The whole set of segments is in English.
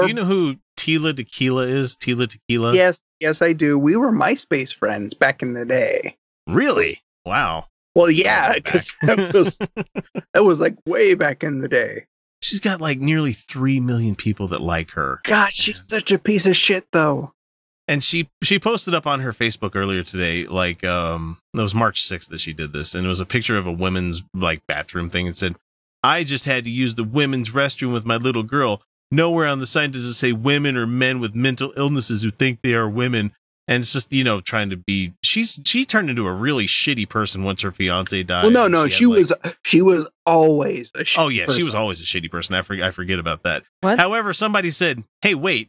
Do you know who Tila Tequila is? Tila Tequila? Yes, I do. We were MySpace friends back in the day. Really? Wow. Well, yeah, because that was like way back in the day. She's got like nearly 3 million people that like her. God, she's such a piece of shit, though. And she posted up on her Facebook earlier today, like, it was March 6th that she did this, and it was a picture of a women's, like, bathroom thing. It said, I just had to use the women's restroom with my little girl. Nowhere on the sign does it say women or men with mental illnesses who think they are women. And it's just, trying to be, she turned into a really shitty person once her fiance died. Well, no, she was always a shitty person. Oh, yeah, she was always a shitty person. I forget about that. What? However, somebody said, hey, wait,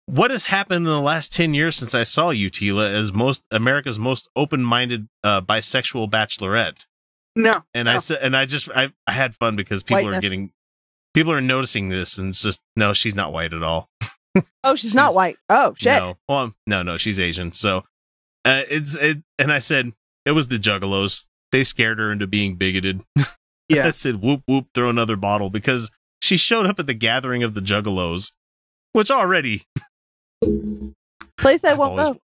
what has happened in the last 10 years since I saw you, Tila, as America's most open-minded bisexual bachelorette? No. And I said, and I had fun because people are noticing this, and it's just, no, she's not white at all. Oh, she's not white. Oh, shit. No, well, no, she's Asian. So, and I said, it was the Juggalos. They scared her into being bigoted. Yeah. I said, whoop, whoop, throw another bottle, because she showed up at the gathering of the Juggalos, which already... Place I won't go.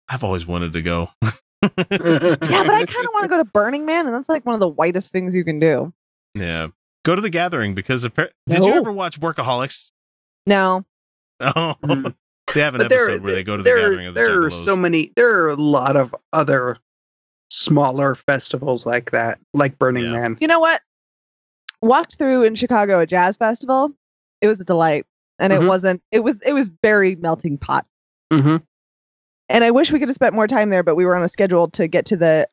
I've always wanted to go. Yeah, but I kind of want to go to Burning Man, and that's like one of the whitest things you can do. Yeah. Go to the gathering, because did you ever watch Workaholics? No. Oh, they have an episode where they go to the gathering of the Juggalos. There are a lot of other smaller festivals like that, like Burning Man. You know what? Walked through in Chicago a jazz festival. It was a delight. And it was very melting pot. Mm-hmm. And I wish we could have spent more time there, but we were on a schedule to get to the,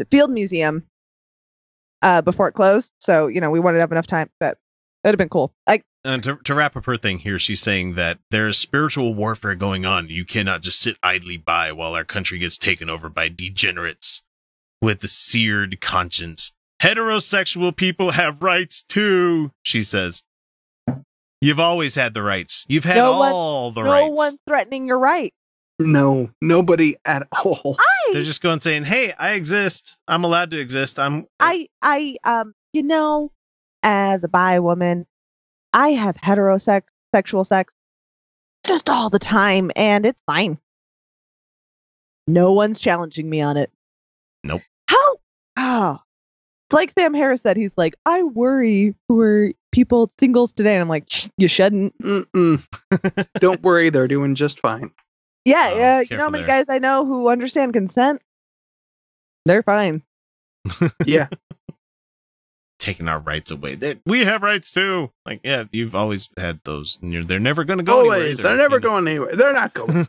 Field Museum before it closed. So, we wanted to have enough time, but it would have been cool. And to wrap up her thing here, she's saying that there is spiritual warfare going on. You cannot just sit idly by while our country gets taken over by degenerates with the seared conscience. Heterosexual people have rights too, she says. You've always had the rights. You've had all the rights. No one's threatening your right. No, nobody at all. They're just going saying, "Hey, I exist. I'm allowed to exist. As a bi woman, I have heterosexual sex just all the time, and it's fine. No one's challenging me on it. Nope. How? Oh. Like Sam Harris said, he's like, I worry for people singles today. And I'm like, you shouldn't. Don't worry, they're doing just fine. Yeah, you know how many guys I know who understand consent? They're fine. Yeah. Taking our rights away. We have rights too. Like, yeah, you've always had those. And they're never going to go anywhere either. They're never going anywhere. They're not going.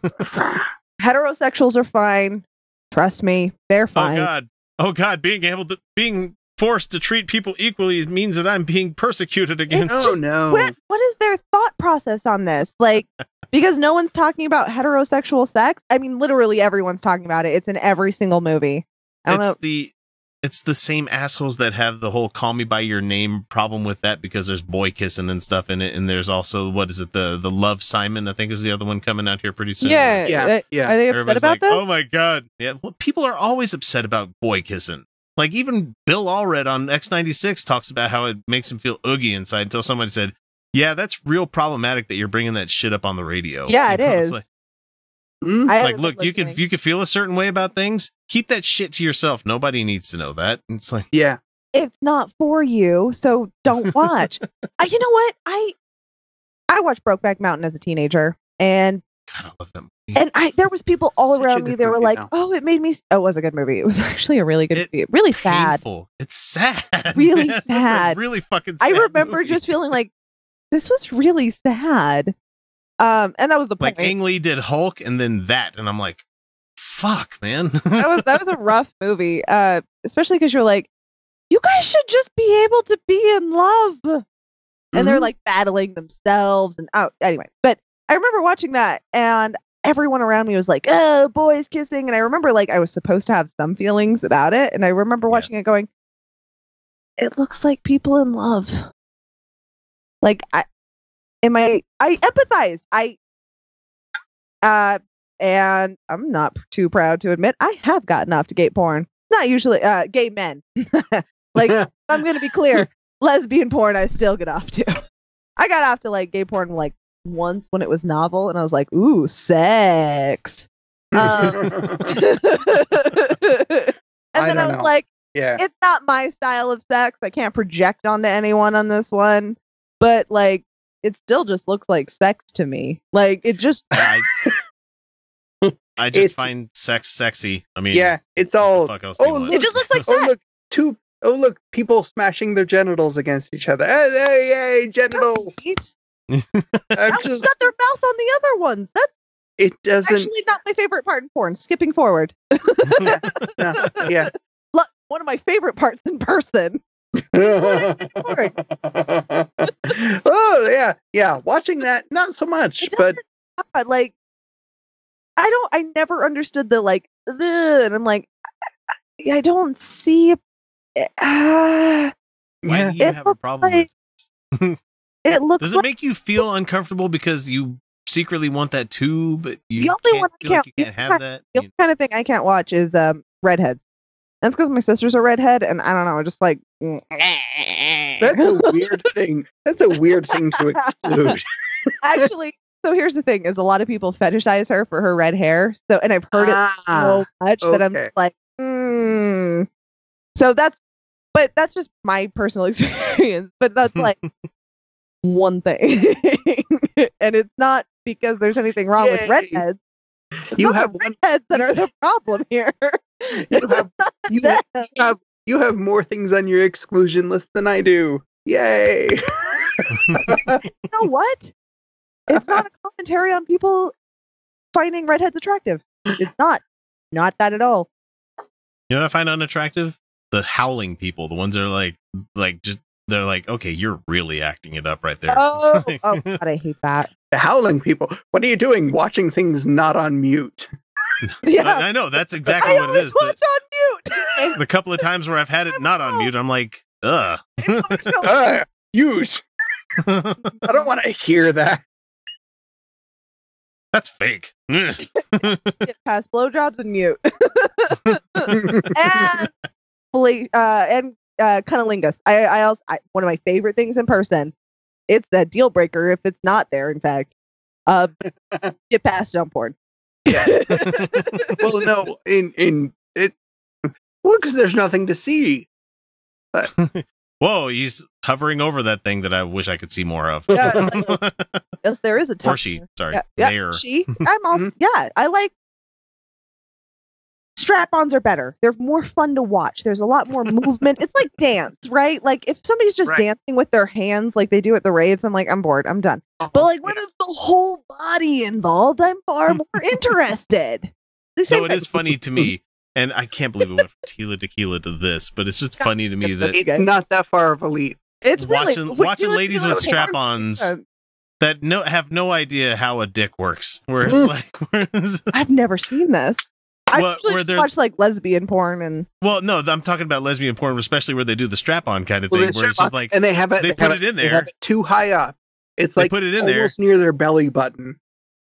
Heterosexuals are fine. Trust me, they're fine. Oh God, being forced to treat people equally means that I'm being persecuted against. Oh no. What is their thought process on this? Like, because no one's talking about heterosexual sex. I mean, literally everyone's talking about it. It's in every single movie. It's the same assholes that have the whole "call me by your name" problem with that, because there's boy kissing and stuff in it, and there's also the Love Simon, I think, is the other one coming out here pretty soon. Yeah. Are they upset about that? Oh my God! Yeah, well, people are always upset about boy kissing. Like, even Bill Allred on X96 talks about how it makes him feel oogie inside, until somebody said, "Yeah, that's real problematic that you're bringing that shit up on the radio." Yeah, it is. Like, look, you can feel a certain way about things. Keep that shit to yourself. Nobody needs to know that. It's like, yeah, it's not for you, so don't watch. You know what? I watched Brokeback Mountain as a teenager, and God, I love them. And there was people all around me that were like, "Oh, it made me." Oh, it was a good movie. It was actually a really good movie. Really sad. It's sad. Really man. sad. Really fucking sad. I remember just feeling like this was really sad. And that was the point. Like, Ang Lee did Hulk, and then that, and I'm like, fuck, man. that was a rough movie. Especially because you're like, you guys should just be able to be in love. And they're like battling themselves, and anyway. But I remember watching that, and everyone around me was like, "Oh, boys kissing," and I remember like I was supposed to have some feelings about it, and I remember watching it going, "It looks like people in love." Like, I empathized. And I'm not too proud to admit I have gotten off to gay porn. Not usually gay men. Like, I'm going to be clear, lesbian porn I still get off to. I got off to like gay porn like once when it was novel, and I was like, ooh, sex. And then I was like, yeah, it's not my style of sex. I can't project onto anyone on this one, but like, it still just looks like sex to me. Like it just. I just find sex sexy. I mean, yeah, it's all. It just looks like sex. Look, people smashing their genitals against each other. Hey, genitals! That was got their mouth on the other ones. That's it doesn't actually not my favorite part in porn. Skipping forward. yeah. One of my favorite parts in person. Oh yeah. Watching that, not so much, but like, I never understood the like, and I'm like, I don't see. Why do you have a problem with it? It looks. Does it make you feel uncomfortable because you secretly want that too, but you the only one I can't, you can't have that? The only kind of thing I can't watch is redheads. That's because my sister's a redhead, and I don't know, just like. That's a weird thing. That's a weird thing to exclude. Actually, so here's the thing: is a lot of people fetishize her for her red hair. So, and I've heard it so much that I'm like, So that's just my personal experience. But that's like one thing, and it's not because there's anything wrong with redheads. You have redheads that are the problem here. You have more things on your exclusion list than I do. Yay! You know what? It's not a commentary on people finding redheads attractive. It's not that at all. You know what I find unattractive? The howling people, the ones that are like just they're like, okay, you're really acting it up right there. Oh God, I hate that. The howling people. What are you doing? Watching things not on mute. Yeah, I know that's exactly what it is. Watch on mute. The couple of times where I've had it not on mute, I'm like, ugh. Use. I don't want to hear that. That's fake. Skip past blowjobs and mute. and cunnilingus. I also one of my favorite things in person. It's a deal breaker if it's not there. In fact, get past jump porn. Well, no, in it. Well, because there's nothing to see. But. Whoa, he's hovering over that thing that I wish I could see more of. Yeah, yes, there is a ton. Or she. Sorry, yeah, she. I'm also I like. Strap-ons are better. They're more fun to watch. There's a lot more movement. It's like dance, right? Like if somebody's just dancing with their hands like they do at the raves, I'm like, I'm bored. I'm done. But like when it's the whole body involved, I'm far more interested. So it is funny to me, and I can't believe it went from Tila Tequila to this, but it's just funny to me that it's not that far of a leap. It's watching ladies with strap-ons that have no idea how a dick works. Where it's like, I've never seen this. I where just watch like lesbian porn and. Well, no, I'm talking about lesbian porn, especially where they do the strap-on kind of thing, where it's just like, and they put it in there. They have it too high up. It's like put it in almost near their belly button,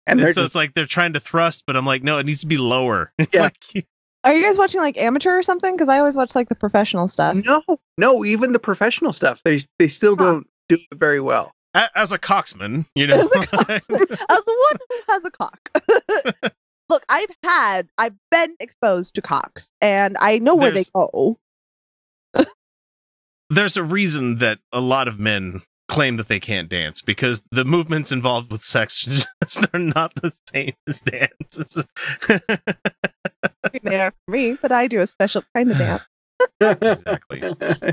and so it's like they're trying to thrust, but I'm like, no, it needs to be lower. Yeah. Are you guys watching like amateur or something? Because I always watch like the professional stuff. No, even the professional stuff, they still don't do it very well. As a cocksman, you know, as one who has a cock. Look, I've been exposed to cocks, and I know where they go. There's a reason that a lot of men claim that they can't dance, because the movements involved with sex just are not the same as dance. They are for me, but I do a special kind of dance. Exactly.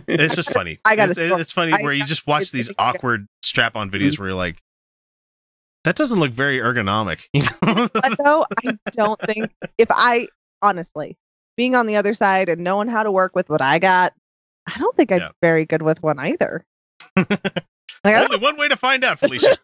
It's just funny. It's funny where you just watch these awkward strap-on videos where you're like, that doesn't look very ergonomic. But no, I don't think honestly, being on the other side and knowing how to work with what I got, I don't think I'd be very good with one either. Only one way to find out, Felicia.